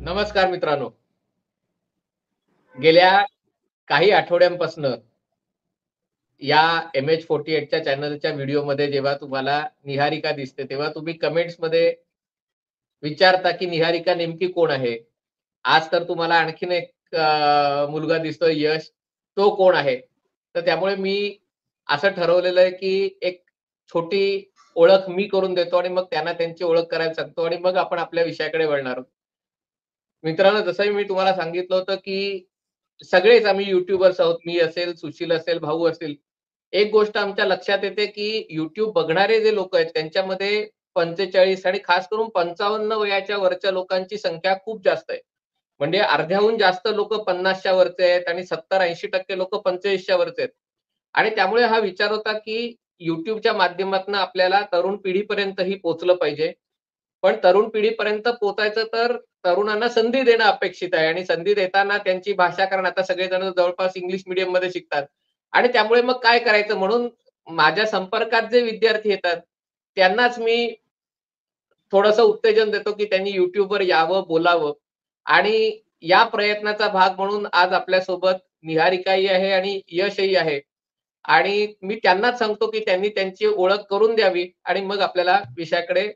नमस्कार मित्रांनो. गेल्या काही आठवड्यांपासनं या MH48च्या चॅनलच्या व्हिडिओमध्ये जेव्हा तुम्हाला निहारिका दिसते, तेव्हा तुम्ही कमेंट्समध्ये विचारता, की निहारिका नेमकी कोण आहे? आज तर तुम्हाला आणखीन एक मुलगा दिसतोय यश, तो कोण आहे? तर त्यामुळे मी असं ठरवलेलं आहे, की एक छोटी ओळख मी करून देतो आणि मग त्यांना त्यांची ओळख करायला सांगतो आणि मग आपण आपल्या विषयाकडे वळणार आहोत. मित्रांनो, जसंही मी तुम्हाला सांगितलं होतं, की सगळेच आम्ही यूट्यूबर्स आहोत. मी असेल, सुशील असेल, भाऊ असतील. एक गोष्ट आमच्या लक्षात येते, की YouTube बघणारे जे लोकं आहेत, त्यांच्यामध्ये 45 आणि खास करून 55 वयाच्या वरच्या लोकांची संख्या खूप जास्त आहे. म्हणजे अर्ध्याहून जास्त लोकं 50च्या वरचे आहेत आणि 70-80% लोकं 45च्या वरचे आहेत. आणि त्यामुळे हा विचार होता, की YouTubeच्या माध्यमातून आपल्याला तरुण पिढीपर्यंतही पोहोचलं पाहिजे. पण तरुण पिढीपर्यंत पोहोचायचं तर तरुणांना संधी देणं अपेक्षित आहे आणि संधी देताना त्यांची भाषा कारण आता सगळेजण जवळपास इंग्लिश मीडियममध्ये शिकतात आणि त्यामुळे मग काय करायचं म्हणून माझ्या संपर्कात जे विद्यार्थी येतात, त्यांनाच मी थोडंसं उत्तेजन देतो, की त्यांनी YouTubeवर यावं, बोलावं आणि या प्रयत्नाचा भाग म्हणून आज आपल्यासोबत निहारिकाही आहे आणि यशही आहे आणि मी त्यांनाच सांगतो, की त्यांनी त्यांची ओळख करून द्यावी आणि मग आपल्याला विषयाकडे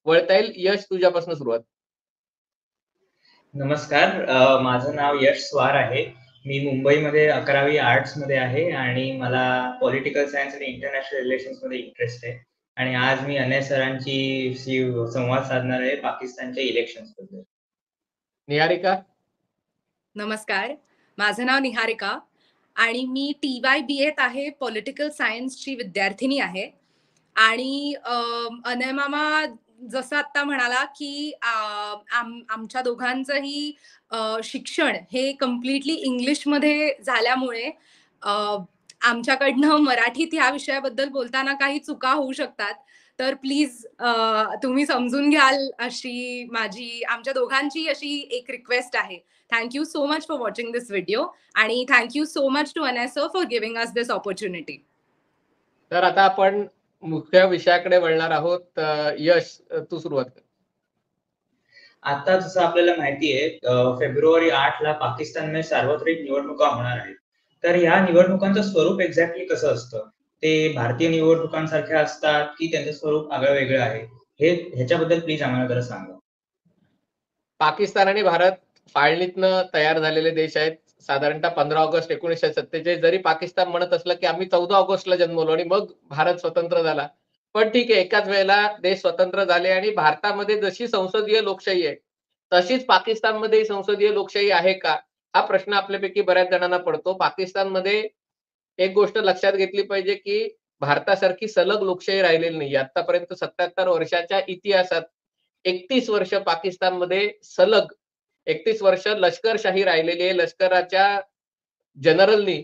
वळता येईल. यश तुझ्यापासून सुरुवात. नमस्कार. माझं नाव यश स्वार आहे. मी मुंबईमध्ये 11वी आर्ट्समध्ये आहे आणि मला पॉलिटिकल सायन्स आणि इंटरनॅशनल रिलेशन्समध्ये इंटरेस्ट आहे. आणि आज मी अनय सरांशी संवाद साधणार आहे पाकिस्तानच्या इलेक्शन्सबद्दल. निहारिका? नमस्कार. माझं नाव निहारिका आणि मी TY BAत आहे. पॉलिटिकल सायन्सची विद्यार्थिनी आहे. आणि अनय मामा जसं आता म्हणाला, की आमच्या दोघांचंही शिक्षण हे कंप्लीटली इंग्लिशमध्ये झाल्यामुळे आमच्याकडनं मराठीत ह्या विषयाबद्दल बोलताना काही चुका होऊ शकतात. तर प्लीज तुम्ही समजून घ्याल अशी माझी आमच्या दोघांची अशी एक रिक्वेस्ट आहे. Thank you so much for watching this video आणि thank you so much to Anay sir for giving us this opportunity. तर आता आपण मुख्य विषयाकडे वळणार आहोत. यश, तू सुरुवात कर. आता जसं आपल्याला माहिती आहे, फेब्रुवारी 8ला पाकिस्तानमध्ये सार्वत्रिक निवडणुका होणार आहेत. तर ह्या निवडणुकांचं स्वरूप एक्झॅक्टली कसं असतं? ते भारतीय निवडणुकांसारख्या असतात की त्यांचं स्वरूप आगळं-वेगळं आहे? ह्याच्याबद्दल प्लीज आम्हाला जरा सांगा. पाकिस्तान आणि भारत फाळणीतनं तयार झालेले देश आहेत. साधारणतः 15 ऑगस्ट 1947 जरी पाकिस्तान म्हणत असलं, की आम्ही 14 ऑगस्टला जन्मलो आणि मग भारत स्वतंत्र झाला. पण ठीक आहे, एकाच वेळेला देश स्वतंत्र झाले आणि भारतामध्ये जशी संसदीय लोकशाही आहे, तशीच पाकिस्तानमध्येही संसदीय लोकशाही आहे का? हा प्रश्न आपल्यापैकी बऱ्याच जणांना पडतो. पाकिस्तानमध्ये एक गोष्ट लक्षात घेतली पाहिजे, की भारतासारखी सलग लोकशाही राहिलेली नाहीये. आत्तापर्यंत 77 वर्षाच्या इतिहासात 31 वर्ष पाकिस्तानमध्ये सलग 31 वर्ष लष्करशाही राहिलेली आहे. लष्कराच्या जनरलनी,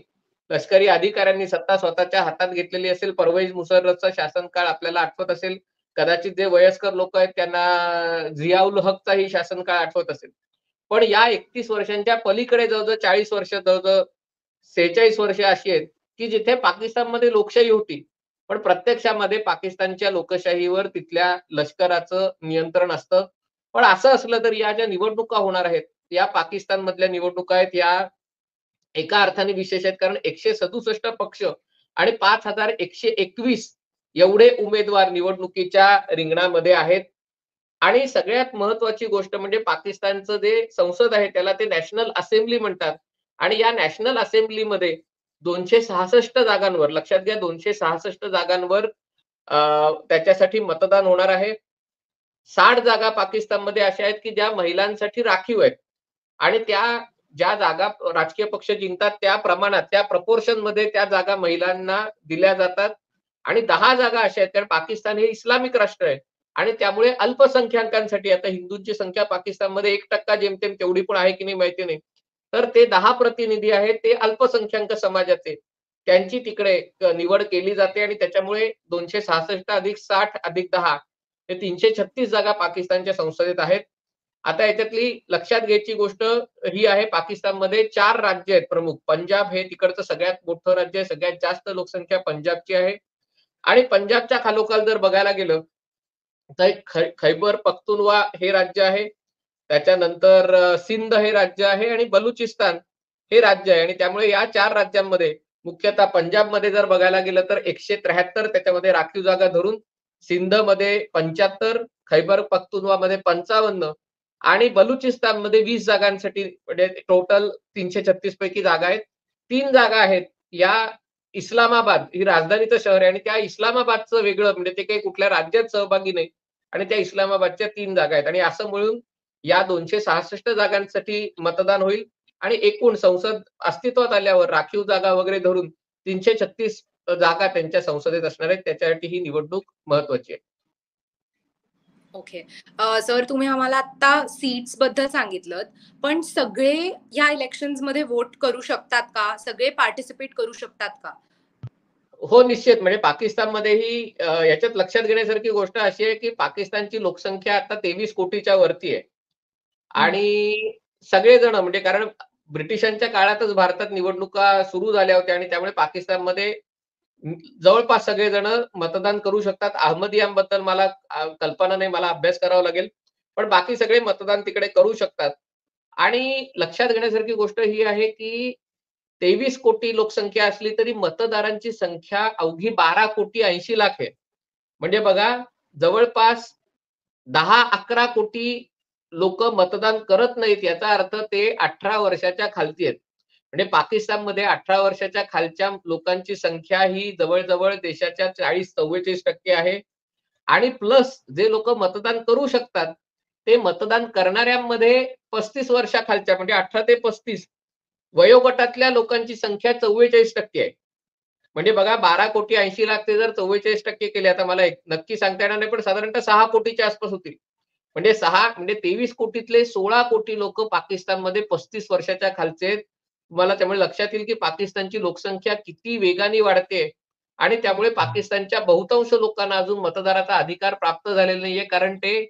लष्करी अधिकाऱ्यांनी सत्ता स्वतःच्या हातात घेतलेली असेल. परवेज मुशर्रफचा शासनकाळ आपल्याला आठवत असेल. कदाचित जे वयस्कर लोक आहेत त्यांना झियाउल हकचाही शासनकाळ आठवत असेल. पण या 31 वर्षांच्या पलीकडे जवळ-जवळ 40 वर्ष, जवळ-जवळ 46 वर्ष अशी आहेत, की जिथे पाकिस्तानमध्ये लोकशाही होती. पण प्रत्यक्षामध्ये पाकिस्तानच्या लोकशाहीवर तिथल्या लष्कराचं नियंत्रण असतं. पण असं असलं तरी या ज्या निवडणुका होणार आहेत, या पाकिस्तानमधल्या निवडणुका आहेत, या एका अर्थाने विशेष आहेत. कारण 167 पक्ष आणि 5121 एवढे उमेदवार निवडणुकीच्या रिंगणामध्ये आहेत. आणि सगळ्यात महत्त्वाची गोष्ट म्हणजे पाकिस्तानचं जे संसद आहे त्याला ते नॅशनल असेंब्ली म्हणतात. आणि या नॅशनल असेंब्लीमध्ये 266 जागांवर, लक्षात घ्या 266 जागांवर त्याच्यासाठी मतदान होणार आहे. 60 जागा पाकिस्तानमध्ये अशा आहेत, की ज्या महिलांसाठी राखीव आहेत आणि त्या ज्या जागा राजकीय पक्ष जिंकतात त्या प्रमाणात, त्या प्रपोर्शनमध्ये त्या जागा महिलांना दिल्या जातात आणि 10 जागा अशा आहेत कारण पाकिस्तान हे इस्लामिक राष्ट्र आहे आणि त्यामुळे अल्पसंख्याकांसाठी, आता हिंदूंची संख्या पाकिस्तानमध्ये 1% जेमतेम तेवढी पण आहे की नाही माहिती नाही. तर ते 10 प्रतिनिधी आहेत, ते अल्पसंख्याक समाजाचे. त्यांची तिकडे निवड केली जाते आणि त्याच्यामुळे 266 अधिक 60 अधिक 10 हे 336 जागा पाकिस्तानच्या संसदेत आहेत. आता याच्यातली लक्षात घ्यायची गोष्ट ही आहे, पाकिस्तानमध्ये 4 राज्य आहेत प्रमुख. पंजाब हे तिकडचं सगळ्यात मोठं राज्य आहे. सगळ्यात जास्त लोकसंख्या पंजाबची आहे आणि पंजाबच्या खालोखाल जर बघायला गेलं तर खैबर पख्तूनवा हे राज्य आहे. त्याच्यानंतर सिंध हे राज्य आहे आणि बलुचिस्तान हे राज्य आहे आणि त्यामुळे या 4 राज्यांमध्ये मुख्यतः पंजाबमध्ये जर बघायला गेलं तर 173 त्याच्यामध्ये राखीव जागा धरून, सिंधमध्ये 75, खैबर पख्तूनवामध्ये 55 आणि बलुचिस्तानमध्ये 20 जागांसाठी म्हणजे टोटल 336 पैकी जागा आहेत. 3 जागा आहेत या इस्लामाबाद ही राजधानीचं शहर आहे आणि त्या इस्लामाबादचं वेगळं म्हणजे ते काही कुठल्या राज्यात सहभागी नाही आणि त्या इस्लामाबादच्या 3 जागा आहेत आणि असं मिळून या 266 जागांसाठी मतदान होईल आणि एकूण संसद अस्तित्वात आल्यावर राखीव जागा वगैरे धरून 336 जागा त्यांच्या संसदेत असणार आहेत. त्याच्यासाठी ही निवडणूक महत्वाची आहे. ओके. सर तुम्ही आम्हाला आता सीट्स बद्दल सांगितलं, पण सगळे या इलेक्शन्स मध्ये वोट करू शकतात का? सगळे पार्टिसिपेट करू शकतात का? हो, निश्चित. म्हणजे पाकिस्तानमध्येही याच्यात लक्षात घेण्यासारखी गोष्ट अशी आहे, की पाकिस्तानची लोकसंख्या आता 23 कोटीच्या वरती आहे. आणि सगळेजण म्हणजे कारण ब्रिटिशांच्या काळातच भारतात निवडणुका सुरू झाल्या होत्या आणि त्यामुळे पाकिस्तानमध्ये जवळपास सगळेजण मतदान करू शकतात. अहमदियांबद्दल मला कल्पना नाही, मला अभ्यास करावा लागेल. पण बाकी सगळे मतदान तिकडे करू शकतात. आणि लक्षात घेण्यासारखी गोष्ट ही आहे, की 23 कोटी लोकसंख्या असली तरी मतदारांची संख्या अवघी 12 कोटी 80 लाख आहे. म्हणजे बघा जवळपास 10-11 कोटी लोकं मतदान करत नाहीत. याचा अर्थ ते 18 वर्षाच्या खालती आहेत. म्हणजे पाकिस्तानमध्ये 18 वर्षाच्या खालच्या लोकांची संख्या ही जवळ-जवळ देशाच्या 40-44% आहे आणि प्लस जे लोकं मतदान करू शकतात, ते मतदान करणाऱ्यांमध्ये 35 वर्षाखालच्या म्हणजे 18 ते 35 वयोगटातल्या लोकांची संख्या 44% आहे. म्हणजे बघा 12 कोटी 80 लाख ते जर 44% केले, आता मला नक्की सांगता येणार नाही, पण साधारणतः 6 कोटीच्या आसपास होतील. म्हणजे 6 म्हणजे 23 कोटीतले 16 कोटी लोकं पाकिस्तानमध्ये 35 वर्षाच्या खालचे आहेत. तुम्हाला त्यामुळे लक्षात येईल, की पाकिस्तानची लोकसंख्या किती वेगाने वाढते आणि त्यामुळे पाकिस्तानच्या बहुतांश लोकांना अजून मतदाराचा अधिकार प्राप्त झालेला नाहीये, कारण ते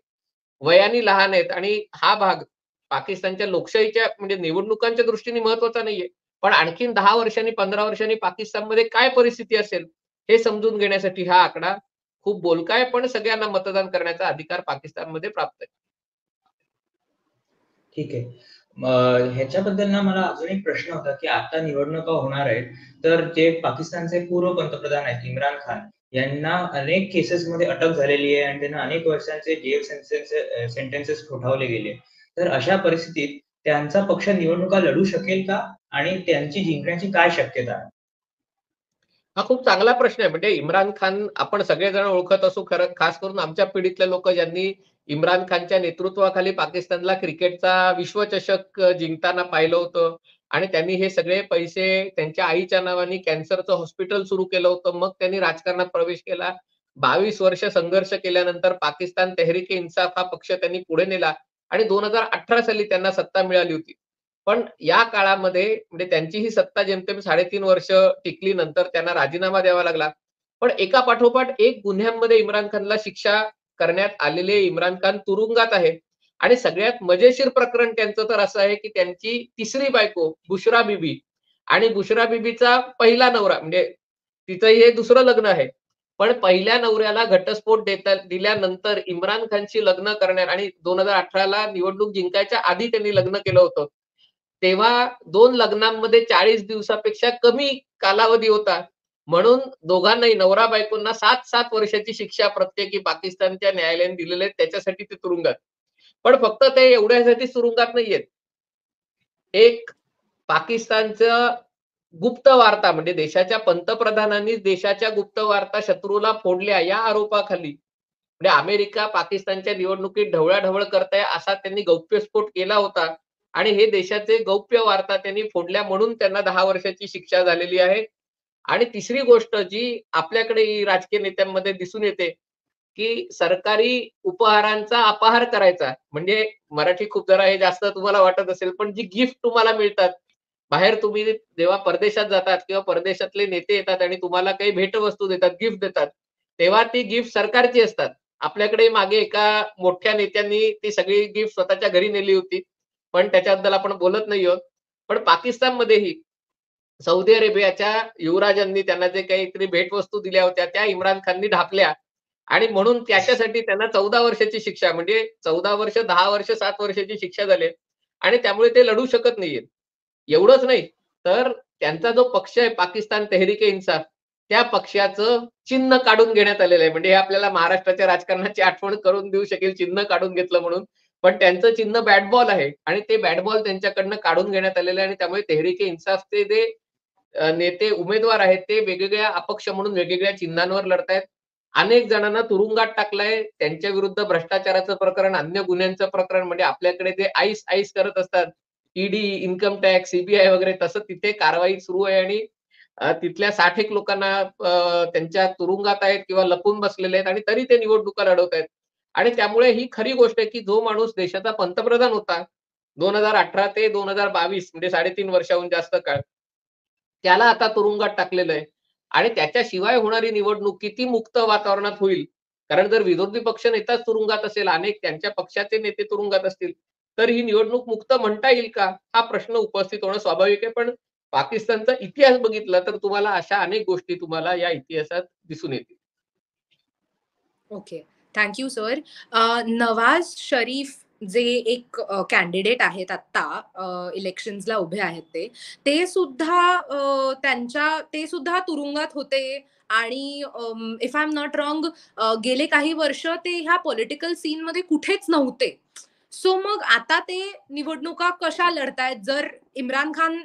वयाने लहान आहेत आणि हा भाग पाकिस्तानच्या लोकशाहीच्या म्हणजे निवडणुकांच्या दृष्टीने महत्वाचा नाहीये. पण आणखीन 10 वर्षांनी, 15 वर्षांनी पाकिस्तानमध्ये काय परिस्थिती असेल, हे समजून घेण्यासाठी हा आकडा खूप बोलका आहे, पण सगळ्यांना मतदान करण्याचा अधिकार पाकिस्तानमध्ये प्राप्त आहे. ठीक आहे. ह्याच्याबद्दल ना मला अजून एक प्रश्न होता, की आता निवडणुका होणार आहेत, तर जे पाकिस्तानचे पूर्व पंतप्रधान आहेत इम्रान खान, यांना अनेक केसेसमध्ये अटक झालेली आहे आणि त्यांना अनेक वर्षांचे जेल सेंटेन्सेस ठोठावले गेले. तर अशा परिस्थितीत त्यांचा पक्ष निवडणुका लढू शकेल का? आणि त्यांची जिंकण्याची काय शक्यता आहे? हा खूप चांगला प्रश्न आहे. म्हणजे इम्रान खान आपण सगळेजण ओळखत असू, खरं खास करून आमच्या पिढीतले लोक ज्यांनी इम्रान खानच्या नेतृत्वाखाली पाकिस्तानला क्रिकेटचा विश्वचषक जिंकताना पाहिलं होतं आणि त्यांनी हे सगळे पैसे त्यांच्या आईच्या नावाने कॅन्सरचं हॉस्पिटल सुरू केलं होतं. मग त्यांनी राजकारणात प्रवेश केला. 22 वर्ष संघर्ष केल्यानंतर पाकिस्तान तेहरीक-ए-इन्साफ हा पक्ष त्यांनी पुढे नेला आणि 2018 साली त्यांना सत्ता मिळाली होती. पण या काळामध्ये म्हणजे त्यांची ही सत्ता जेमतेम 3.5 वर्ष टिकली. नंतर त्यांना राजीनामा द्यावा लागला. पण एका पाठोपाठ एक गुन्ह्यांमध्ये इम्रान खानला शिक्षा करण्यात आलेले इम्रान खान तुरुंगात आहे. आणि सगळ्यात मजेशीर प्रकरण त्यांचं तर असं आहे, की त्यांची तिसरी बायको बुशरा बीबी आणि बुशरा बीबीचा पहिला नवरा म्हणजे तिचं हे दुसरं लग्न आहे. पण पहिल्या नवऱ्याला घटस्फोट दिल्यानंतर इम्रान खानशी लग्न करण्यात आणि 2018 ला निवडणूक जिंकायच्या आधी त्यांनी लग्न केलं होतं. तेव्हा 2 लग्नांमध्ये 40 दिवसापेक्षा कमी कालावधी होता. म्हणून दोघांनाही नवरा-बायकोंना 7-7 वर्षाची शिक्षा प्रत्येकी पाकिस्तानच्या न्यायालयाने दिलेली आहे. त्याच्यासाठी ते तुरुंगात. पण फक्त ते एवढ्यासाठी तुरुंगात नाहीयेत. एक पाकिस्तानचं गुप्त वार्ता म्हणजे देशाच्या पंतप्रधानांनी देशाच्या गुप्त वार्ता शत्रूला फोडल्या या आरोपाखाली म्हणजे अमेरिका पाकिस्तानच्या निवडणुकीत ढवळाढवळ करताय असा त्यांनी गौप्यस्फोट केला होता आणि हे देशाचे गौप्य वार्ता त्यांनी फोडल्या म्हणून त्यांना 10 वर्षाची शिक्षा झालेली आहे. आणि तिसरी गोष्ट जी आपल्याकडे राजकीय नेत्यांमध्ये दिसून येते, की सरकारी उपहारांचा अपहार करायचा. म्हणजे मराठी खूप जरा हे जास्त तुम्हाला वाटत असेल, पण जी गिफ्ट तुम्हाला मिळतात, बाहेर तुम्ही जेव्हा परदेशात जातात किंवा परदेशातले नेते येतात आणि तुम्हाला काही भेटवस्तू देतात, गिफ्ट देतात, तेव्हा ती गिफ्ट सरकारची असतात आपल्याकडे मागे एका मोठ्या नेत्यांनी ती सगळी गिफ्ट स्वतःच्या घरी नेली होती. पण त्याच्याबद्दल आपण बोलत नाही आहोत. पण पाकिस्तानमध्येही सौदी अरेबियाच्या युवराजांनी त्यांना जे काहीतरी भेटवस्तू दिल्या होत्या, त्या इम्रान खाननी ढापल्या आणि म्हणून त्याच्यासाठी त्यांना 14 वर्षाची शिक्षा म्हणजे 14 वर्ष, 10 वर्ष, 7 वर्षाची शिक्षा झाली आणि त्यामुळे ते लढू शकत नाहीयेत. एवढंच नाही, तर त्यांचा जो पक्ष आहे पाकिस्तान तेहरीक-ए-इन्साफ, त्या पक्षाचं चिन्ह काढून घेण्यात आलेलं आहे. म्हणजे हे आपल्याला महाराष्ट्राच्या राजकारणाची आठवण करून देऊ शकेल चिन्ह काढून घेतलं म्हणून. पण त्यांचं चिन्ह बॅट बॉल आहे आणि ते बॅट बॉल त्यांच्याकडनं काढून घेण्यात आलेलं आहे आणि त्यामुळे तेहरीक-ए-इन्साफचे जे नेते उमेदवार आहेत ते वेगवेगळ्या अपक्ष म्हणून वेगवेगळ्या चिन्हांवर लढतायत. अनेक जणांना तुरुंगात टाकलंय. त्यांच्या विरुद्ध भ्रष्टाचाराचं प्रकरण, अन्य गुन्ह्यांचं प्रकरण म्हणजे आपल्याकडे जे आईस करत असतात. ईडी, इन्कम टॅक्स, सीबीआय वगैरे तसं तिथे कारवाई सुरू आहे आणि तिथल्या 60 एक लोकांना त्यांच्या तुरुंगात आहेत किंवा लपून बसलेले आहेत आणि तरी ते निवडणुका लढवतायत. आणि त्यामुळे ही खरी गोष्ट आहे, की जो माणूस देशाचा पंतप्रधान होता 2018 ते 2022 म्हणजे 3.5 वर्षाहून जास्त काळ. त्याला आता तुरुंगात टाकलेलं आहे आणि त्याच्याशिवाय होणारी निवडणूक किती मुक्त वातावरणात होईल. कारण जर विरोधी पक्ष नेताच तुरुंगात असेल, अनेक त्यांच्या पक्षाचे नेते तुरुंगात असतील, तर ही निवडणूक मुक्त म्हणता येईल का? हा प्रश्न उपस्थित होणं स्वाभाविक आहे. पण पाकिस्तानचा इतिहास बघितला तर तुम्हाला अशा अनेक गोष्टी तुम्हाला या इतिहासात दिसून येतील. Okay. Thank you sir. Nawaz Sharif जे एक कॅन्डिडेट आहेत आत्ता इलेक्शन्सला उभे आहेत ते सुद्धा ते सुद्धा तुरुंगात होते आणि if I am not wrong गेले काही वर्ष ते ह्या पॉलिटिकल सीनमध्ये कुठेच नव्हते. सो मग आता ते निवडणुका कशा लढतायत? जर इम्रान खान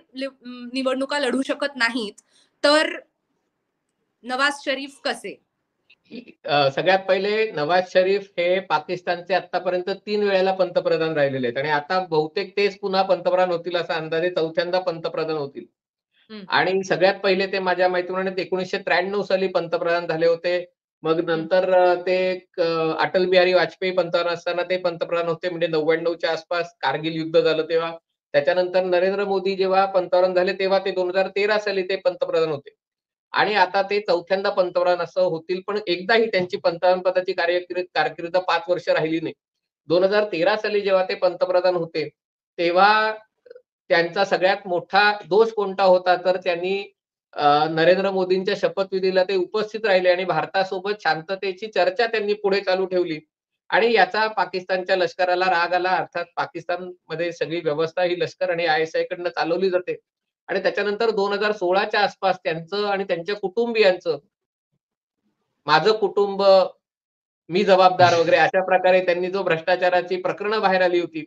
निवडणुका लढू शकत नाहीत, तर नवाज शरीफ कसे? सगळ्यात पहिले नवाज शरीफ हे पाकिस्तानचे आतापर्यंत 3 वेळेला पंतप्रधान राहिलेले आहेत आणि आता बहुतेक तेच पुन्हा पंतप्रधान होतील असा अंदाजे 4थ्यांदा पंतप्रधान होतील. हं. आणि सगळ्यात पहिले ते माझ्या माहितीप्रमाणे 1993 साली पंतप्रधान झाले होते. मग नंतर अटल बिहारी वाजपेयी पंतप्रधान असताना ते पंतप्रधान होते म्हणजे 99च्या आसपास कारगिल युद्ध झालं तेव्हा. त्याच्यानंतर नरेंद्र मोदी जेव्हा पंतप्रधान झाले तेव्हा ते 2013 साली ते पंतप्रधान होते. आणि आता ते 4थ्यांदा पंतप्रधान असं होतील, पण एकदाही त्यांची पंतप्रधान पदाची कारकीर्द 5 वर्ष राहिली नाही. 2013 साली जेव्हा ते पंतप्रधान होते, तेव्हा त्यांचा सगळ्यात मोठा दोष कोणता होता, तर त्यांनी नरेंद्र मोदींच्या शपथविधीला ते उपस्थित राहिले आणि भारतासोबत शांततेची चर्चा त्यांनी पुढे चालू ठेवली. आणि याचा पाकिस्तानच्या लष्कराला राग आला. अर्थात पाकिस्तानमध्ये सगळी व्यवस्था ही लष्कर आणि आय-एस-आय कडनं चालवली जाते. आणि त्याच्यानंतर 2016च्या आसपास त्यांचं आणि त्यांच्या कुटुंबियांचं, माझं कुटुंब, मी जबाबदार वगैरे अशा प्रकारे त्यांनी जो भ्रष्टाचाराची प्रकरणं बाहेर आली होती.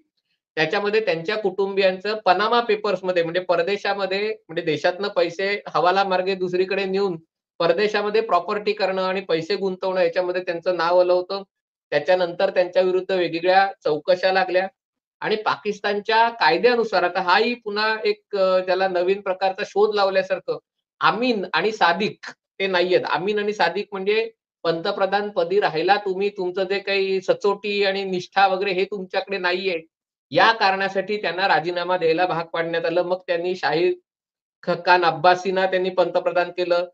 त्याच्यामध्ये त्यांच्या कुटुंबियांचं पनामा पेपर्समध्ये म्हणजे परदेशामध्ये म्हणजे देशातनं पैसे हवालामार्गे दुसरीकडे नेऊन परदेशामध्ये प्रॉपर्टी करणं आणि पैसे गुंतवणं याच्यामध्ये त्यांचं नाव आलं होतं. त्याच्यानंतर त्यांच्या विरुद्ध वेगवेगळ्या चौकशा लागल्या आणि पाकिस्तानच्या कायद्यानुसार आता हाही पुन्हा एक त्याला नवीन प्रकारचा शोध लावल्यासारखं अमीन आणि सादिक ते नाहीयेत. अमीन आणि सादिक म्हणजे पंतप्रधान पदी राहिला तुम्ही, तुमचं जे काही सचोटी आणि निष्ठा वगैरे हे तुमच्याकडे नाहीये. या कारणासाठी त्यांना राजीनामा द्यायला भाग पाडण्यात आलं. मग त्यांनी शाहीद खान अब्बासींना त्यांनी पंतप्रधान केलं.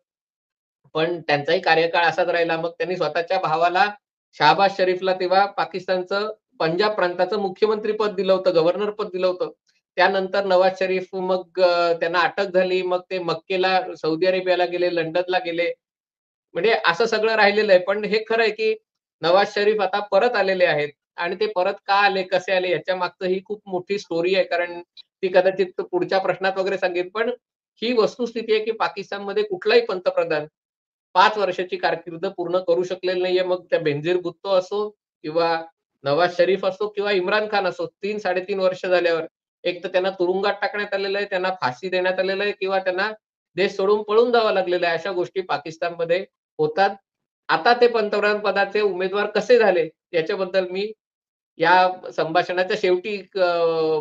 पण त्यांचाही कार्यकाळ असाच राहिला. मग त्यांनी स्वतःच्या भावाला शहबाज शरीफला तेव्हा पाकिस्तानचं पंजाब प्रांताचं मुख्यमंत्री पद दिलं होतं, गव्हर्नर पद दिलं होतं. त्यानंतर नवाज शरीफ मग त्यांना अटक झाली. मग ते मक्केला, सौदी अरेबियाला गेले, लंडनला गेले. म्हणजे असं सगळं राहिलेलं आहे. पण हे खरं आहे, की नवाज शरीफ आता परत आलेले आहेत आणि ते परत का आले, कसे आले याच्या मागचं ही खूप मोठी स्टोरी आहे. कारण ती कदाचित पुढच्या प्रश्नात वगैरे सांगेन. पण ही वस्तुस्थिती आहे, की पाकिस्तानमध्ये कुठलाही पंतप्रधान 5 वर्षाची कारकीर्द पूर्ण करू शकलेला नाहीये. मग त्या बेनझीर भुट्टो असो किंवा नवाज शरीफ असो किंवा इम्रान खान असो 3-3.5 वर्ष झाल्यावर एक तर त्यांना तुरुंगात टाकण्यात आलेलं आहे, त्यांना फाशी देण्यात आलेलं आहे किंवा त्यांना देश सोडून पळून जावं लागलेलं आहे. अशा गोष्टी पाकिस्तानमध्ये होतात. आता ते पंतप्रधान पदाचे उमेदवार कसे झाले याच्याबद्दल मी या संभाषणाच्या शेवटी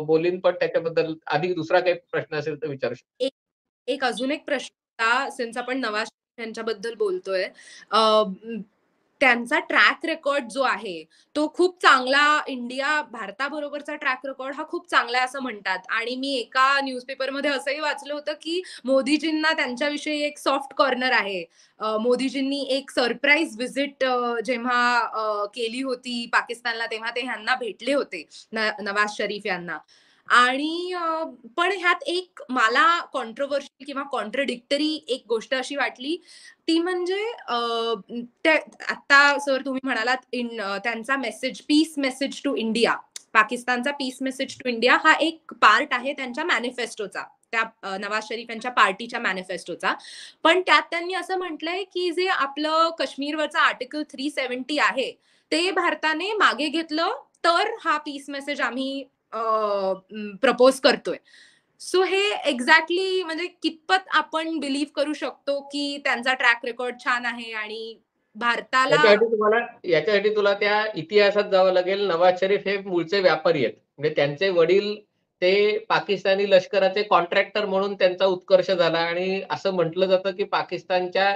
बोलीन, पण त्याच्याबद्दल अधिक दुसरा काही प्रश्न असेल तर विचारू शकतो. एक अजून एक प्रश्न होता, सिन्स आपण नवाज शरीफ यांच्याबद्दल बोलतोय. त्यांचा ट्रॅक रेकॉर्ड जो आहे तो खूप चांगला, भारताबरोबरचा ट्रॅक रेकॉर्ड हा खूप चांगला आहे असं म्हणतात. आणि मी एका न्यूजपेपरमध्ये असंही वाचलं होतं की मोदीजींना त्यांच्याविषयी एक सॉफ्ट कॉर्नर आहे. मोदीजींनी एक सरप्राईज व्हिजिट जेव्हा केली होती पाकिस्तानला, तेव्हा ते ह्यांना भेटले होते, नवाज शरीफ यांना. आणि पण ह्यात एक मला कॉन्ट्रोव्हर्शियल किंवा कॉन्ट्रडिक्टरी एक गोष्ट अशी वाटली, ती म्हणजे आता सर तुम्ही म्हणालात त्यांचा message, peace message to India, पाकिस्तानचा पीस मेसेज टू इंडिया हा एक पार्ट आहे त्यांच्या मॅनिफेस्टोचा, त्या नवाज शरीफ यांच्या पार्टीच्या मॅनिफेस्टोचा. पण त्यात त्यांनी असं म्हटलंय की जे आपलं काश्मीरवरचं आर्टिकल 370 आहे ते भारताने मागे घेतलं तर हा पीस मेसेज आम्ही प्रपोज करतोय. सो हे एक्झॅक्टली म्हणजे कितपत आपण बिलीव्ह करू शकतो की त्यांचा ट्रॅक रेकॉर्ड छान आहे आणि भारताला याच्यासाठी तुला त्या इतिहासात जावं लागेल. नवाज शरीफ हे मूळचे व्यापारी आहेत. म्हणजे त्यांचे वडील ते पाकिस्तानी लष्कराचे कॉन्ट्रॅक्टर म्हणून त्यांचा उत्कर्ष झाला आणि असं म्हटलं जातं की पाकिस्तानच्या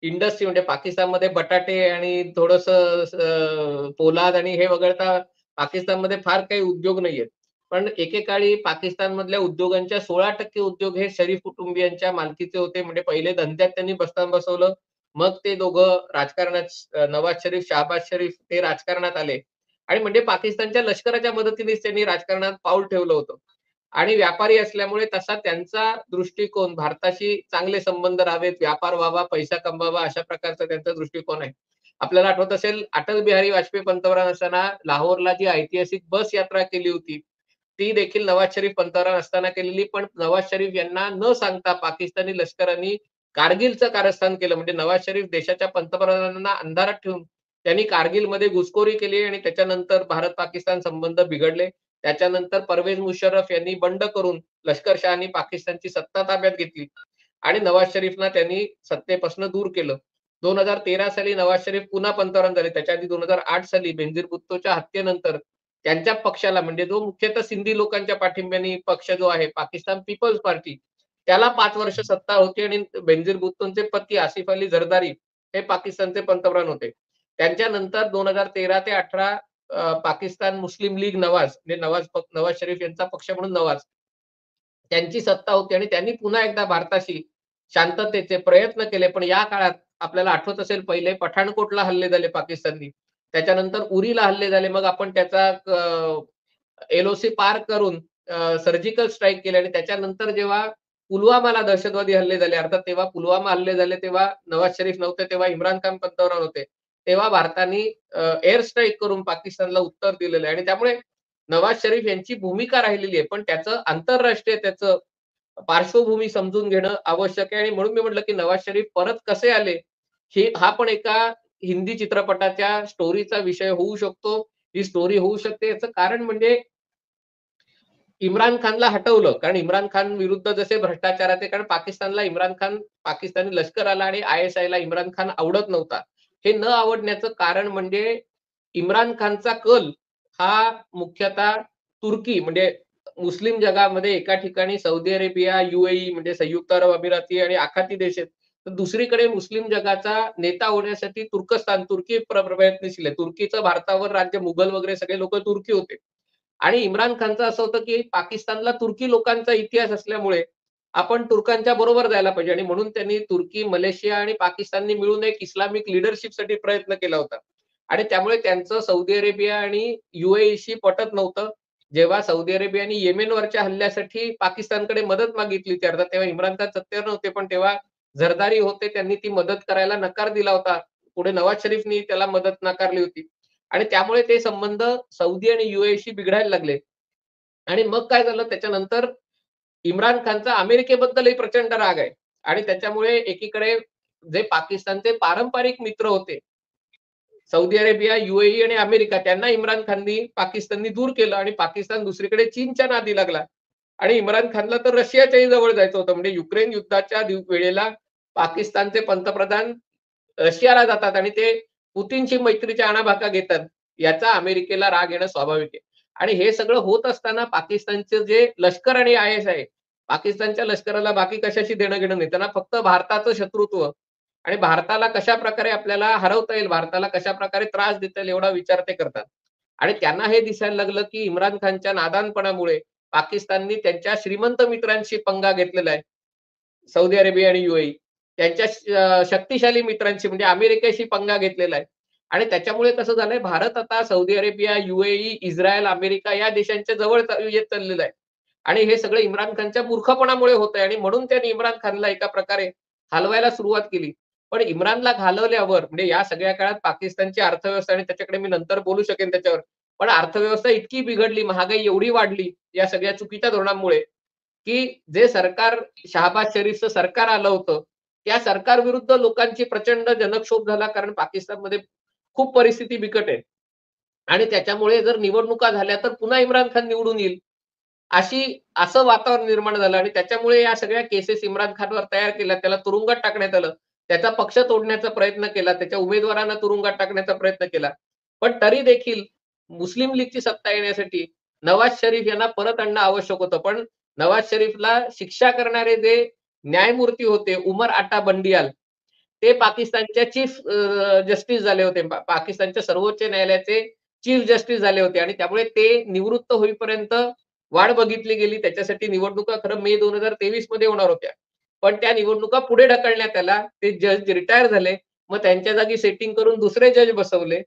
इंडस्ट्री म्हणजे पाकिस्तानमध्ये बटाटे आणि थोडंसं पोलाद आणि हे वगळता पाकिस्तानमध्ये फार काही उद्योग नाहीयेत. पण एकेकाळी पाकिस्तानमधल्या उद्योगांच्या 16% उद्योग हे शरीफ कुटुंबियांच्या मालकीचे होते. म्हणजे पहिले धंद्यात त्यांनी बसवलं. मग ते दोघं राजकारणात नवाज शरीफ, शहबाज शरीफ ते राजकारणात आले आणि म्हणजे पाकिस्तानच्या लष्कराच्या मदतीनेच त्यांनी राजकारणात पाऊल ठेवलं होतं. आणि व्यापारी असल्यामुळे तसा त्यांचा दृष्टिकोन भारताशी चांगले संबंध राहावेत, व्यापार व्हावा, पैसा कमवावा अशा प्रकारचा त्यांचा दृष्टिकोन आहे. आपल्याला आठवत असेल अटल बिहारी वाजपेयी पंतप्रधान असताना लाहोरला जी ऐतिहासिक बस यात्रा केली होती, ती देखील नवाज शरीफ पंतप्रधान असताना केलेली. पण नवाज शरीफ यांना न सांगता पाकिस्तानी लष्करांनी कारगिलचं कारस्थान केलं. म्हणजे नवाज शरीफ देशाच्या पंतप्रधानांना अंधारात ठेवून त्यांनी कारगिलमध्ये घुसखोरी केली आणि त्याच्यानंतर भारत-पाकिस्तान संबंध बिघडले. त्याच्यानंतर परवेज मुशर्रफ यांनी बंड करून लष्करशहांनी पाकिस्तानची सत्ता ताब्यात घेतली आणि नवाज शरीफना त्यांनी सत्तेपासून दूर केलं. 2013 साली नवाज शरीफ पुन्हा पंतप्रधान झाले. त्याच्या आधी 2008 साली बेनझीर भुट्टोच्या हत्येनंतर त्यांच्या पक्षाला म्हणजे जो मुख्यतः सिंधी लोकांच्या पाठिंब्याने पक्ष जो आहे पाकिस्तान पीपल्स पार्टी, त्याला 5 वर्ष सत्ता होती आणि बेनझीर भुट्टोचे पती आसिफ अली झरदारी हे पाकिस्तानचे पंतप्रधान होते. त्यांच्यानंतर 2013 ते 18 पाकिस्तान मुस्लिम लीग नवाज म्हणजे नवाज शरीफ यांचा पक्ष म्हणून नवाज त्यांची सत्ता होती आणि त्यांनी पुन्हा एकदा भारताशी शांततेचे प्रयत्न केले. पण या काळात आपल्याला आठवत असेल पहिले पठाणकोटला हल्ले झाले पाकिस्ताननी. त्याच्यानंतर उरीला हल्ले झाले. मग आपण त्याचा एल-ओ-सी पार करून सर्जिकल स्ट्राईक केले आणि त्याच्यानंतर जेव्हा पुलवामाला दहशतवादी हल्ले झाले, अर्थात तेव्हा पुलवामा हल्ले झाले तेव्हा नवाज शरीफ नव्हते, तेव्हा इम्रान खान पंतप्रधान होते. तेव्हा भारताने एअर स्ट्राईक करून पाकिस्तानला उत्तर दिलेलं आहे आणि त्यामुळे नवाज शरीफ यांची भूमिका राहिलेली आहे. पण त्याचं आंतरराष्ट्रीय पार्श्वभूमी समजून घेणं आवश्यक आहे आणि म्हणून मी म्हटलं, की नवाज शरीफ परत कसे आले, हा पण एका हिंदी चित्रपटाच्या स्टोरीचा विषय होऊ शकतो. ही स्टोरी होऊ शकते याचं कारण म्हणजे इम्रान खानला हटवलं. कारण इम्रान खान विरुद्ध जसे भ्रष्टाचार आहे, कारण पाकिस्तानी लष्कराला आणि आय-एस-आयला इम्रान खान आवडत नव्हता. हे न आवडण्याचं कारण म्हणजे इम्रान खानचा कल हा मुख्यतः तुर्की म्हणजे मुस्लिम जगामध्ये एका ठिकाणी सौदी अरेबिया, UAE म्हणजे संयुक्त अरब अमिराती आणि आखाती देश आहेत. तर दुसरीकडे मुस्लिम जगाचा नेता होण्यासाठी तुर्की प्रयत्नशील आहे. तुर्कीचं भारतावर राज्य मुघल वगैरे सगळे लोकं तुर्की होते. आणि इम्रान खानचं असं होतं, की पाकिस्तानला तुर्की लोकांचा इतिहास असल्यामुळे आपण तुर्कांच्या बरोबर जायला पाहिजे आणि म्हणून त्यांनी तुर्की, मलेशिया आणि पाकिस्ताननी मिळून एक इस्लामिक लीडरशिपसाठी प्रयत्न केला होता. आणि त्यामुळे त्यांचं सौदी अरेबिया आणि UAEशी पटत नव्हतं. जेव्हा सौदी अरेबियाने येमेनवरच्या हल्ल्यासाठी पाकिस्तानकडे मदत मागितली होती अर्थात तेव्हा इम्रान खान सत्तेवर नव्हते, पण तेव्हा झरदारी होते. त्यांनी ती मदत करायला नकार दिला होता. पुढे नवाज शरीफनी त्याला मदत नाकारली होती. आणि त्यामुळे ते संबंध सौदी आणि UAEशी बिघडायला लागले. आणि मग काय झालं त्याच्यानंतर इम्रान खानचा अमेरिकेबद्दलही प्रचंड राग आहे. आणि त्याच्यामुळे एकीकडे जे पाकिस्तानचे पारंपरिक मित्र होते, सौदी अरेबिया, UAE आणि अमेरिका त्यांना इम्रान पाकिस्ताननी दूर केलं आणि पाकिस्तान दुसरीकडे चीनच्या नादी लागला. आणि इम्रान खानला तर रशियाच्याही जवळ जायचं होतं. म्हणजे युक्रेन युद्धाच्या वेळेला पाकिस्तानचे पंतप्रधान रशियाला जातात आणि ते पुतीनची मैत्रीच्या आणाभाका घेतात. याचा अमेरिकेला राग येणं स्वाभाविक आहे. आणि हे सगळं होत असताना पाकिस्तानचं जे लष्कर आणि IS आहे, पाकिस्तानच्या लष्कराला बाकी कशाशी देणं-घेणं नाही. त्यांना फक्त भारताचं शत्रुत्व आणि भारताला कशा प्रकारे आपल्याला हरवता येईल, भारताला कशा प्रकारे त्रास देता येईल एवढा विचार ते करतात. आणि त्यांना हे दिसायला लागलं, की इम्रान खानच्या नादानपणामुळे पाकिस्ताननी त्यांच्या श्रीमंत मित्रांशी पंगा घेतलेला आहे. सौदी अरेबिया आणि UAE त्यांच्या शक्तिशाली मित्रांशी म्हणजे अमेरिकेशी पंगा घेतलेला आहे. आणि त्याच्यामुळे कसं झालंय, भारत आता Saudi Arabia, UAE, Israel, America या देशांच्या जवळ येत चाललेला आहे. आणि हे सगळं इम्रान खानच्या मूर्खपणामुळे होतंय आणि म्हणून त्यांनी इम्रान खानला एका प्रकारे हलवायला सुरुवात केली. पण इम्रानला घालवल्यावर म्हणजे या सगळ्या काळात पाकिस्तानची अर्थव्यवस्था आणि त्याच्याकडे मी नंतर बोलू शकेन त्याच्यावर. पण अर्थव्यवस्था इतकी बिघडली, महागाई एवढी वाढली या सगळ्या चुकीच्या धोरणांमुळे, की जे सरकार शहाबाज शरीफचं सरकार आलं होतं, त्या सरकारविरुद्ध लोकांची प्रचंड जनक्षोभ झाला. कारण पाकिस्तानमध्ये खूप परिस्थिती बिकट आहे. आणि त्याच्यामुळे जर निवडणुका झाल्या तर पुन्हा इम्रान खान निवडून येईल. असं वातावरण निर्माण झालं आणि त्याच्यामुळे या सगळ्या केसेस इम्रान खानवर तयार केल्या. त्याला तुरुंगात टाकण्यात आलं. त्याचा पक्ष तोडण्याचा प्रयत्न केला. त्याच्या उमेदवारांना तुरुंगात टाकण्याचा प्रयत्न केला. पण तरी देखील मुस्लिम लीगची सत्ता येण्यासाठी नवाज शरीफ यांना परत आणणं आवश्यक होतं. पण नवाज शरीफला शिक्षा करणारे जे न्यायमूर्ती होते उमर अटा बंडियाल, ते पाकिस्तानच्या चीफ जस्टिस झाले होते. पाकिस्तानच्या सर्वोच्च न्यायालयाचे चीफ जस्टिस झाले होते आणि त्यामुळे ते निवृत्त होईपर्यंत वाट बघितली गेली. त्याच्यासाठी निवडणुका खरं मे 2023 मध्ये होणार होत्या. पण त्या निवडणुका पुढे ढकलण्यात आल्या. ते जज रिटायर झाले. मग त्यांच्या जागी सेटिंग करून दुसरे जज बसवले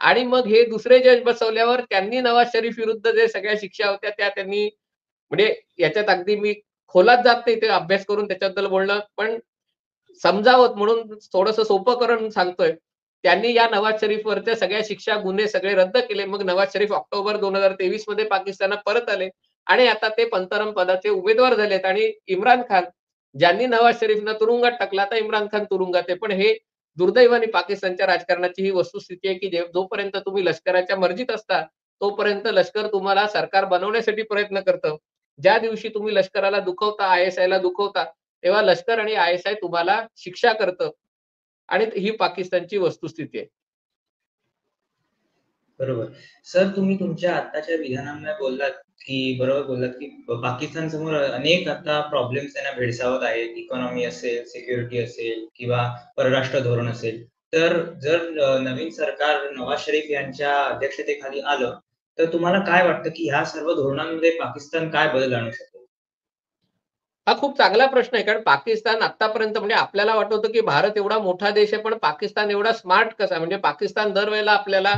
आणि मग हे दुसरे जज बसवल्यावर त्यांनी नवाज शरीफ विरुद्ध जे सगळ्या शिक्षा होत्या त्या त्यांनी म्हणजे याच्यात अगदी मी खोलात जात नाही ते अभ्यास करून त्याच्याबद्दल बोलणं. पण समजावं म्हणून थोडंसं सोपं करून सांगतोय. त्यांनी या नवाज शरीफवरच्या सगळ्या शिक्षा, गुन्हे सगळे रद्द केले. मग नवाज शरीफ ऑक्टोबर 2023 मध्ये पाकिस्तानात परत आले आणि आता ते पंतप्रधान पदाचे उमेदवार झालेत आणि इम्रान खान ज्यांनी नवाज शरीफला तुरुंगात टाकलं, आता इम्रान खान तुरुंगात आहे. पण हे दुर्दैवाने पाकिस्तानच्या राजकारणाची ही वस्तुस्थिती आहे, की जोपर्यंत तुम्ही लष्कराच्या मर्जीत असता, तोपर्यंत लष्कर तुम्हाला सरकार बनवण्यासाठी प्रयत्न करतं. ज्या दिवशी तुम्ही लष्कराला दुखवता, ISIला दुखवता, तेव्हा लष्कर आणि ISI तुम्हाला शिक्षा करतं आणि ही पाकिस्तानची वस्तुस्थिती आहे. बरोबर. सर, तुम्ही तुमच्या आत्ताच्या विधानांमध्ये बोललात, की बरोबर बोललात, की पाकिस्तान समोर अनेक आता प्रॉब्लेम्स त्यांना भेडसावत आहेत. इकॉनॉमी असेल, सिक्युरिटी असेल किंवा परराष्ट्र धोरण असेल. तर जर नवीन सरकार नवाज शरीफ यांच्या अध्यक्षतेखाली आलं, तर तुम्हाला काय वाटतं, की ह्या सर्व धोरणांमध्ये पाकिस्तान काय बदल आणू शकेल? हा खूप चांगला प्रश्न आहे. कारण पाकिस्तान आत्तापर्यंत म्हणजे आपल्याला वाटत होतं, की भारत एवढा मोठा देश आहे, पण पाकिस्तान एवढा स्मार्ट कसा आहे? म्हणजे पाकिस्तान दरवेळेला आपल्याला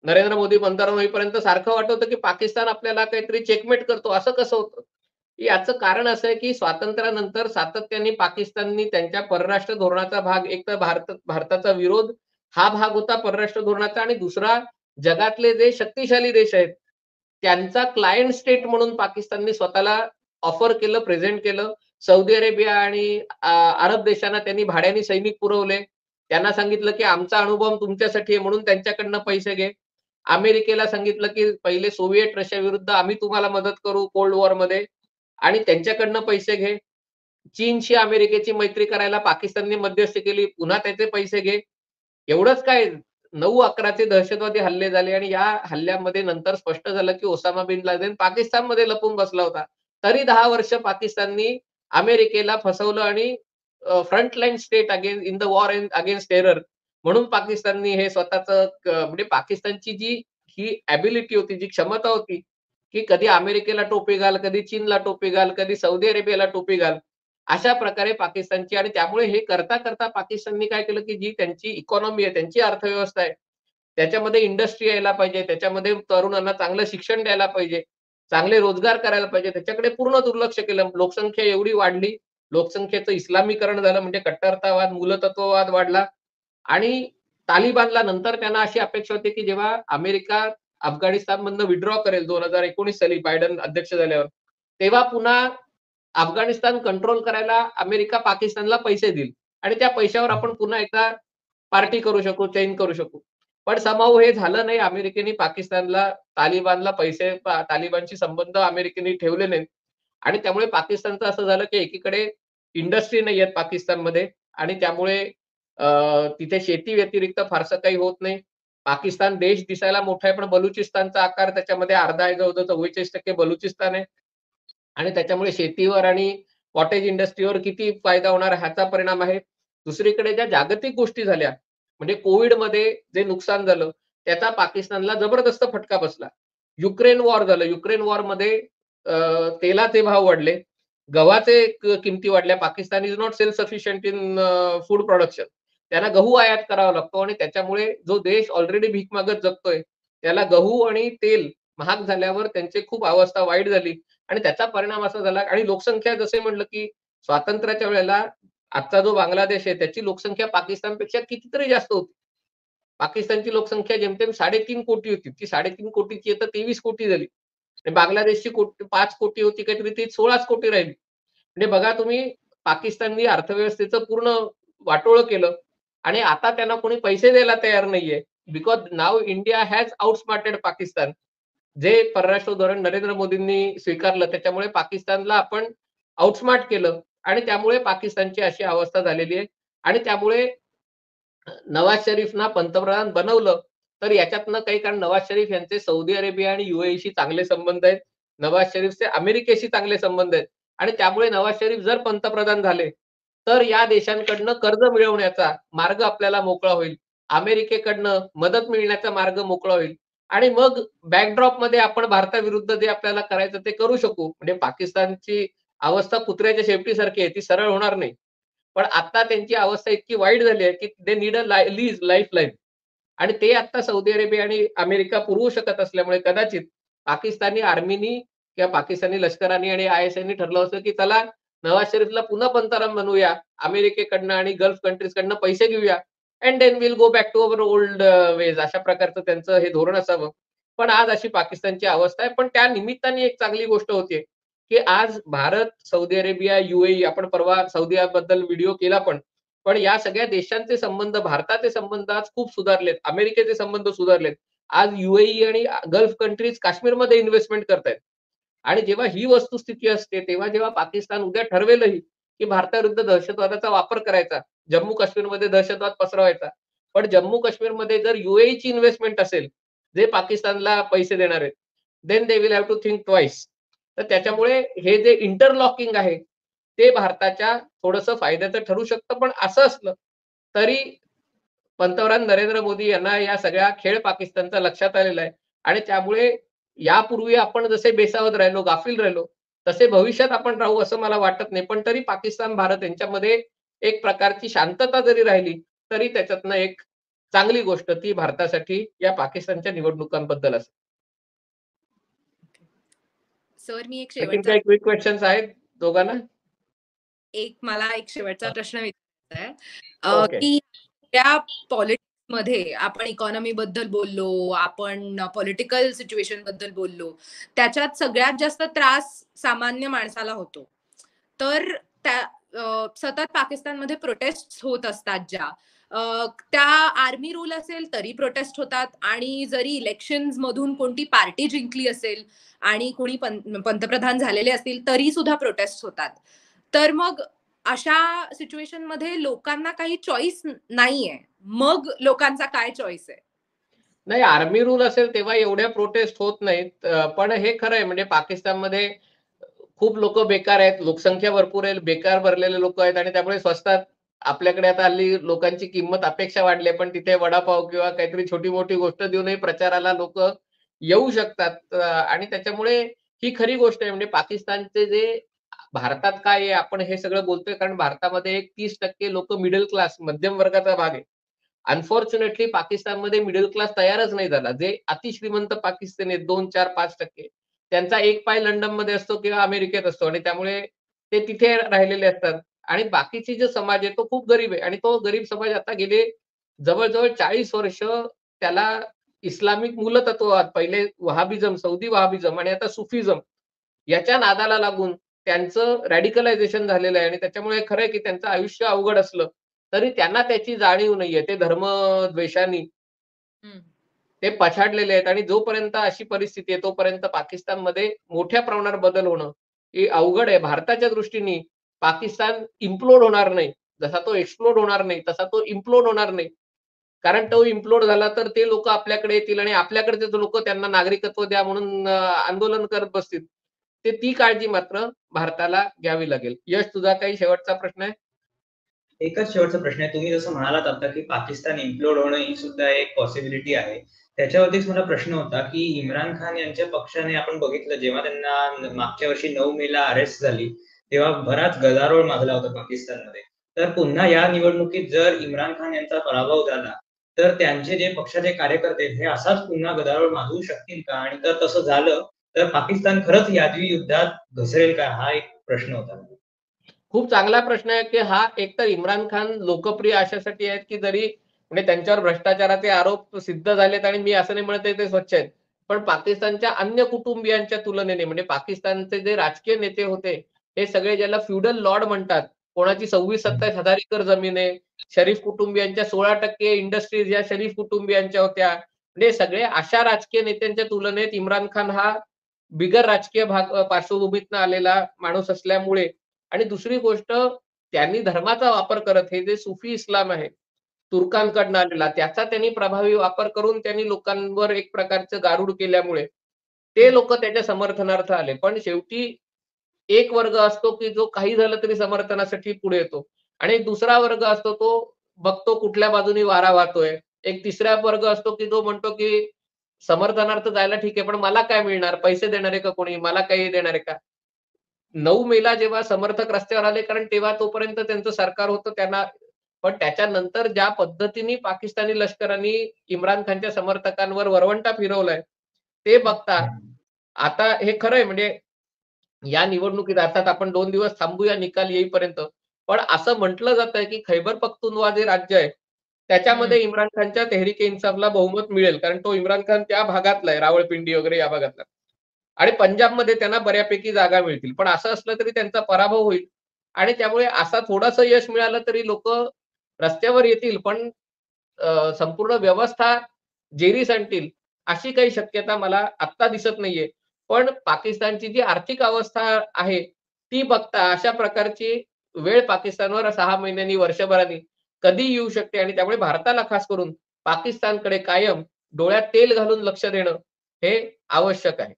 नरेंद्र मोदी पंतप्रधान होईपर्यंत सारखं वाटत होतं, की पाकिस्तान आपल्याला काहीतरी चेकमेट करतो. असं कसं होतं? याचं कारण असं आहे, की स्वातंत्र्यानंतर सातत्याने पाकिस्ताननी त्यांच्या परराष्ट्र धोरणाचा भाग एक तर भारताचा विरोध हा भाग होता परराष्ट्र धोरणाचा आणि दुसरा जगातले जे शक्तिशाली देश आहेत, त्यांचा क्लायंट स्टेट म्हणून पाकिस्ताननी स्वतःला ऑफर केलं, प्रेझेंट केलं. सौदी अरेबिया आणि अरब देशांना त्यांनी भाड्याने सैनिक पुरवले. त्यांना सांगितलं, की आमचा अणुबॉम्ब तुमच्यासाठी आहे म्हणून त्यांच्याकडनं पैसे घे. अमेरिकेला सांगितलं, की पहिले सोव्हिएट रशियाविरुद्ध आम्ही तुम्हाला मदत करू कोल्ड वॉरमध्ये आणि त्यांच्याकडनं पैसे घे. चीनशी अमेरिकेची मैत्री करायला पाकिस्तानने मध्यस्थी केली. पुन्हा त्याचे पैसे घे. एवढंच काय 9/11 चे दहशतवादी हल्ले झाले आणि या हल्ल्यामध्ये नंतर स्पष्ट झालं, की ओसामा बिन लादेन पाकिस्तानमध्ये लपून बसला होता. तरी 10 वर्ष पाकिस्ताननी अमेरिकेला फसवलं आणि frontline state in the war against terror म्हणून पाकिस्ताननी हे स्वतःचं म्हणजे पाकिस्तानची जी ही एबिलिटी होती, जी क्षमता होती, की कधी अमेरिकेला टोपी घाल, कधी चीनला टोपी घाल, कधी सौदी अरेबियाला टोपी घाल. अशा प्रकारे पाकिस्तानची आणि त्यामुळे हे करता पाकिस्ताननी काय केलं, की जी त्यांची इकॉनॉमी आहे, त्यांची अर्थव्यवस्था आहे, त्याच्यामध्ये इंडस्ट्री यायला पाहिजे, त्याच्यामध्ये तरुणांना चांगलं शिक्षण द्यायला पाहिजे, चांगले रोजगार करायला पाहिजे, त्याच्याकडे पूर्ण दुर्लक्ष केलं. लोकसंख्या एवढी वाढली, लोकसंख्येचं इस्लामीकरण झालं म्हणजे कट्टरतावाद, मूलतत्ववाद वाढला आणि तालिबानला नंतर त्यांना अशी अपेक्षा होती, की जेव्हा अमेरिका अफगाणिस्तानमधनं विथड्रॉ करेल 2019 साली बायडन अध्यक्ष झाल्यावर, तेव्हा पुन्हा अफगाणिस्तान कंट्रोल करायला अमेरिका पाकिस्तानला पैसे देईल आणि त्या पैशावर आपण पुन्हा एकदा पार्टी करू शकू, चैन करू शकू. पण समहाऊ हे झालं नाही. अमेरिकेने पाकिस्तानला, तालिबानला पैसे तालिबानशी संबंध अमेरिकेने ठेवले नाहीत आणि त्यामुळे पाकिस्तानचं असं झालं, की एकीकडे इंडस्ट्री नाही आहेत पाकिस्तानमध्ये आणि त्यामुळे तिथे शेती व्यतिरिक्त फारसं काही होत नाही. पाकिस्तान देश दिसायला मोठा आहे, पण बलुचिस्तानचा आकार त्याच्यामध्ये अर्धा आहे, जवळ-जवळ 44% बलुचिस्तान आहे. आणि त्याच्यामुळे शेतीवर आणि कॉटेज इंडस्ट्रीवर किती फायदा होणार ह्याचा परिणाम आहे. दुसरीकडे ज्या जागतिक गोष्टी झाल्या, म्हणजे कोविडमध्ये जे नुकसान झालं, त्याचा पाकिस्तानला जबरदस्त फटका बसला. युक्रेन वॉर झालं. युक्रेन वॉरमध्ये तेलाचे भाव वाढले, गव्हाचे किमती वाढल्या. Pakistan is not self sufficient in food production. त्यांना गहू आयात करावा लागतो आणि त्याच्यामुळे जो देश ऑलरेडी भीक मागत जगतोय, त्याला गहू आणि तेल महाग झाल्यावर त्यांची खूप अवस्था वाईट झाली आणि त्याचा परिणाम असा झाला आणि लोकसंख्या जसे म्हटलं, की स्वातंत्र्याच्या वेळेला आजचा जो बांगलादेश आहे त्याची लोकसंख्या पाकिस्तानपेक्षा कितीतरी जास्त होती. पाकिस्तानची लोकसंख्या जेमतेम 3.5 कोटी होती. ती 3.5 कोटीची आता 23 कोटी झाली. आणि बांगलादेशची 5 कोटी होती काहीतरी, ती 16च कोटी राहिली. म्हणजे बघा तुम्ही, पाकिस्ताननी अर्थव्यवस्थेचं पूर्ण वाटोळं केलं आणि आता त्यांना कोणी पैसे द्यायला तयार नाहीये. Because now India has outsmarted Pakistan. जे परराष्ट्र धोरण नरेंद्र मोदींनी स्वीकारलं त्याच्यामुळे पाकिस्तानला आपण आउटस्मार्ट केलं आणि त्यामुळे पाकिस्तानची अशी अवस्था झालेली आहे आणि त्यामुळे नवाज शरीफना पंतप्रधान बनवलं, तर याच्यातनं काही, कारण नवाज शरीफ यांचे सौदी अरेबिया आणि UAEशी चांगले संबंध आहेत. नवाज शरीफचे अमेरिकेशी चांगले संबंध आहेत आणि त्यामुळे नवाज शरीफ जर पंतप्रधान झाले, तर या देशांकडनं कर्ज मिळवण्याचा मार्ग आपल्याला मोकळा होईल. अमेरिकेकडनं मदत मिळण्याचा मार्ग मोकळा होईल आणि मग बॅकड्रॉपमध्ये आपण भारताविरुद्ध जे आपल्याला करायचं ते करू शकू. म्हणजे पाकिस्तानची अवस्था कुत्र्याच्या शेपटीसारखी आहे, ती सरळ होणार नाही. पण आता त्यांची अवस्था इतकी वाईट झाली आहे, की दे नीड अ लाईफलाईन आणि ते आता सौदी अरेबिया आणि अमेरिका पुरवू शकत असल्यामुळे कदाचित पाकिस्तानी आर्मीनी किंवा पाकिस्तानी लष्कराने आणि ISIनी ठरलं असतं, की चला नवाज शरीफला पुन्हा पंतप्रधान बनवूया. अमेरिकेकडनं आणि गल्फ कंट्रीजकडनं पैसे घेऊया and then will go back to our old ways. अशा प्रकारचं त्यांचं हे धोरण असावं. पण आज अशी पाकिस्तानची अवस्था आहे. पण त्या निमित्ताने एक चांगली गोष्ट होतीये, की आज भारत, सौदी अरेबिया, UAE, आपण परवा सौदीबद्दल व्हिडिओ केला पण या सगळ्या देशांचे संबंध, भारताचे संबंध आज खूप सुधारलेत. अमेरिकेचे संबंध सुधारलेत. आज UAE आणि गल्फ कंट्रीज काश्मीरमध्ये इन्व्हेस्टमेंट करतायत. आणि जेव्हा ही वस्तुस्थिती असते, तेव्हा जेव्हा पाकिस्तान उद्या ठरवेलही, की भारताविरुद्ध दहशतवादाचा वापर करायचा, जम्मू काश्मीरमध्ये दहशतवाद पसरवायचा. पण जम्मू काश्मीरमध्ये जर UAEची इन्व्हेस्टमेंट असेल, जे पाकिस्तानला पैसे देणार आहेत, then they will have to think twice. तर त्याच्यामुळे हे जे इंटरलॉकिंग आहे, ते भारताच्या थोडंसं फायद्याचं ठरू शकतं. पण असं असलं तरी पंतप्रधान नरेंद्र मोदी यांना या सगळ्या खेळ पाकिस्तानचा लक्षात आलेला आहे आणि त्यामुळे यापूर्वी आपण जसे बेसावध राहिलो, गाफील राहिलो, तसे भविष्यात आपण राहू असं मला वाटत नाही. पण तरी पाकिस्तान, भारत यांच्यामध्ये एक प्रकारची शांतता जरी राहिली, तरी त्याच्यातनं एक चांगली गोष्ट ती भारतासाठी या पाकिस्तानच्या निवडणुकांबद्दल असेल. सर, मी एक आणखीन शेवटचा काही क्विक क्वेश्चन्स आहेत दोघांना? मला एक शेवटचा प्रश्न विचारायचा आहे, ओके. की त्या पॉलिटिक्स मध्ये आपण इकॉनॉमी बद्दल बोललो, आपण पॉलिटिकल सिच्युएशन बद्दल बोललो, त्याच्यात सगळ्यात जास्त त्रास सामान्य माणसाला होतो. तर सतत पाकिस्तानमध्ये प्रोटेस्ट होत असतात, त्या आर्मी रूल असेल तरी प्रोटेस्ट होतात आणि जरी इलेक्शन्स मधून कोणती पार्टी जिंकली असेल आणि कोणी पंतप्रधान झालेले असतील तरी सुद्धा प्रोटेस्ट होतात. तर मग अशा सिच्युएशन मध्ये लोकांना काही चॉईस नाहीये. मग लोकांचा काय चॉईस आहे? नाही, आर्मी रूल असेल तेव्हा एवढ्या प्रोटेस्ट होत नाहीत. पण हे खरं आहे, म्हणजे पाकिस्तानमध्ये खूप लोक बेकार आहेत, लोकसंख्या भरपूर आहे, बेकार भरलेले लोक आहेत आणि त्यामुळे स्वस्तात आपल्याकडे आता हल्ली लोकांची किंमत, अपेक्षा वाढली आहे, पण तिथे वडापाव किंवा काहीतरी छोटी-मोठी गोष्ट देऊनही प्रचाराला लोक येऊ शकतात. आणि त्याच्यामुळे ही खरी गोष्ट आहे. म्हणजे पाकिस्तानचे जे भारतात काय आहे, आपण हे सगळं बोलतोय कारण भारतामध्ये एक 30% लोक मिडल क्लास, मध्यम वर्गाचा भाग आहे. अनफॉर्च्युनेटली पाकिस्तानमध्ये मिडल क्लास तयारच नाही झाला. जे अतिश्रीमंत पाकिस्तानी आहेत 2, 4, 5% त्यांचा एक पाय लंडनमध्ये असतो किंवा अमेरिकेत असतो आणि त्यामुळे ते तिथे राहिलेले असतात आणि बाकीची जो समाज आहे तो खूप गरीब आहे आणि तो गरीब समाज आता गेले जवळ-जवळ 40 वर्ष त्याला इस्लामिक मूलतत्ववाद, पहिले वहाबिझम, सौदी वहाबिझम आणि आता सुफिझम याच्या नादाला लागून त्यांचं रॅडिकलायझेशन झालेलं आहे आणि त्याच्यामुळे खरं आहे की त्यांचं आयुष्य अवघड असलं, तरी त्यांना त्याची जाणीव नाहीये. ते धर्मद्वेषाने ते पछाडलेले आहेत आणि जोपर्यंत अशी परिस्थिती आहे, तोपर्यंत पाकिस्तानमध्ये मोठ्या प्रमाणावर बदल होणं हे अवघड आहे. भारताच्या दृष्टीने पाकिस्तान इम्प्लोड होणार नाही. जसा तो एक्सप्लोड होणार नाही, तसा तो इम्प्लोड होणार नाही. कारण तो इम्प्लोड झाला तर ते लोकं आपल्याकडे येतील आणि आपल्याकडचे लोकं त्यांना नागरिकत्व द्या म्हणून आंदोलन करत बसतील. ती काळजी मात्र भारताला घ्यावी लागेल. यश, तुझा काही शेवटचा प्रश्न आहे? एकच शेवटचा प्रश्न आहे. तुम्ही जसं म्हणालात आता, की पाकिस्तान इम्प्लोड होणं ही सुद्धा एक पॉसिबिलिटी आहे. त्याच्यावरतीच मला प्रश्न होता, की इम्रान खान यांच्या पक्षाने आपण बघितलं जेव्हा त्यांना मागच्या वर्षी 9 मेला अरेस्ट झाली, तेव्हा बराच गदारोळ माजला होता पाकिस्तानमध्ये. तर पुन्हा या निवडणुकीत जर इम्रान खान यांचा पराभव झाला, तर त्यांचे जे पक्षाचे कार्यकर्ते हे असाच पुन्हा गदारोळ माजवू शकतील का? आणि जर तसं झालं, तर पाकिस्तान खरंच यादवी युद्धात घसरेल का? हा एक प्रश्न होता. खूप चांगला प्रश्न आहे, की हा एकतर इम्रान खान लोकप्रिय अशासाठी आहेत, की जरी म्हणजे त्यांच्यावर भ्रष्टाचाराचे आरोप सिद्ध झालेत आणि मी असं नाही म्हणत आहे ते स्वच्छ आहेत. पण पाकिस्तानच्या अन्य कुटुंबियांच्या तुलनेने म्हणजे पाकिस्तानचे जे राजकीय नेते होते, हे सगळे ज्याला फ्युडल लॉर्ड म्हणतात. कोणाची 26-27 हजार एकर जमीन आहे. शरीफ कुटुंबियांच्या 16% इंडस्ट्रीज या शरीफ कुटुंबियांच्या होत्या. म्हणजे सगळे अशा राजकीय नेत्यांच्या तुलनेत इम्रान खान हा बिगर राजकीय पार्श्वभूमीतनं आलेला माणूस असल्यामुळे आणि दुसरी गोष्ट त्यांनी धर्माचा वापर करत हे जे सुफी इस्लाम आहे, तुर्कांकडनं आलेला त्याचा त्यांनी प्रभावी वापर करून त्यांनी लोकांवर एक प्रकारचं गारुड केल्यामुळे, ते लोकं त्याच्या समर्थनार्थ आले. पण शेवटी एक वर्ग असतो, की जो काही झालं तरी समर्थनासाठी पुढे येतो आणि एक दुसरा वर्ग असतो तो बघतो कुठल्या बाजूने वारा वाहतोय. एक तिसरा वर्ग असतो, की जो म्हणतो, की समर्थनार्थ जायला ठीक आहे, पण मला काय मिळणार? पैसे देणार आहे का कोणी? मला काही देणार आहे का? 9 मेला जेव्हा समर्थक रस्त्यावर आले, कारण तेव्हा तोपर्यंत त्यांचं सरकार होतं त्यांना पण त्याच्यानंतर ज्या पद्धतीने पाकिस्तानी लष्कराने इम्रान खानच्या समर्थकांवर वरवंटा फिरवलाय, ते बघता आता हे खरंय म्हणजे या निवडणुकीत अर्थात आपण 2 दिवस थांबूया निकाल येईपर्यंत. पण असं म्हटलं जातंय, की खैबर पख्तूनख्वा जे राज्य आहे, त्याच्यामध्ये इम्रान खानच्या तेहरीक-ए-इन्साफला बहुमत मिळेल. कारण तो इम्रान खान त्या भागातला आहे, रावळपिंडी वगैरे या भागातला. आणि पंजाबमध्ये त्यांना बऱ्यापैकी जागा मिळतील. पण असं असलं तरी त्यांचा पराभव होईल आणि त्यामुळे असा थोडंसं यश मिळालं तरी लोकं रस्त्यावर येतील. पण संपूर्ण व्यवस्था जेरीस आणतील, अशी काही शक्यता मला आत्ता दिसत नाहीये. पण पाकिस्तानची जी आर्थिक अवस्था आहे, ती बघता अशा प्रकारची वेळ पाकिस्तानवर 6 महिन्यांनी, वर्षभराने कधी येऊ शकते आणि त्यामुळे भारताला खास करून पाकिस्तानकडे कायम डोळ्यात तेल घालून लक्ष देणं हे आवश्यक आहे.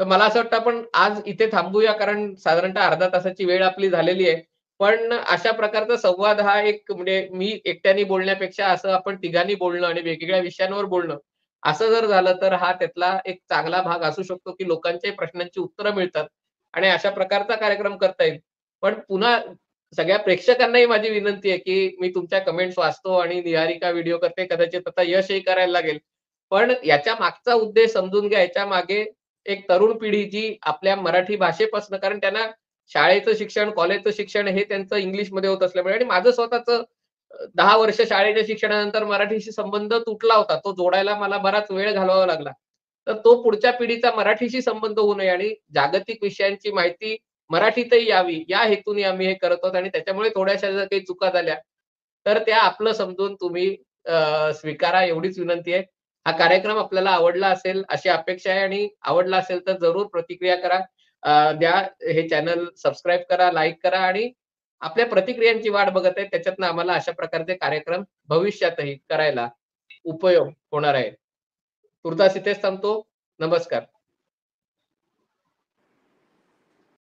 तर मला असं वाटतं आपण आज इथे थांबूया कारण साधारणतः अर्धा तासाची वेळ आपली झालेली आहे. पण अशा प्रकारचा संवाद हा एक म्हणजे मी एकट्याने बोलण्यापेक्षा असं आपण तिघांनी बोलणं आणि वेगवेगळ्या विषयांवर बोलणं, असं जर झालं तर हा त्यातला एक चांगला भाग असू शकतो, की लोकांच्याही प्रश्नांची उत्तरं मिळतात आणि अशा प्रकारचा कार्यक्रम करता येईल. पण पुन्हा सगळ्या प्रेक्षकांनाही माझी विनंती आहे, की मी तुमच्या कमेंट्स वाचतो आणि निहारिका व्हिडिओ करते. कदाचित आता यशही करायला लागेल. पण याच्या मागचा उद्देश समजून घ्या. याच्या मागे एक तरुण पिढी जी आपल्या मराठी भाषेपासून कारण त्यांना शाळेचं शिक्षण, कॉलेजचं शिक्षण हे त्यांचं इंग्लिशमध्ये होत असल्यामुळे आणि माझं स्वतःचं 10 वर्ष शाळेच्या शिक्षणानंतर मराठीशी संबंध तुटला होता. तो जोडायला मला बराच वेळ घालवावा लागला. तर तो पुढच्या पिढीचा मराठीशी संबंध होऊ नये आणि जागतिक विषयांची माहिती मराठीतही यावी, या हेतूने आम्ही हे करत आहोत आणि त्याच्यामुळे थोड्याशा जर काही चुका झाल्या, तर त्या आपलं समजून तुम्ही स्वीकारा एवढीच विनंती आहे. हा कार्यक्रम आपल्याला आवडला असेल अशी अपेक्षा आहे आणि आवडला असेल तर जरूर प्रतिक्रिया करा. द्या. हे चॅनल सबस्क्राईब करा, लाईक करा आणि आपल्या प्रतिक्रियांची वाट बघत आहे. त्याच्यातनं आम्हाला अशा प्रकारचे कार्यक्रम भविष्यातही करायला उपयोग होणार आहे. तूर्तास इथेच थांबतो. नमस्कार.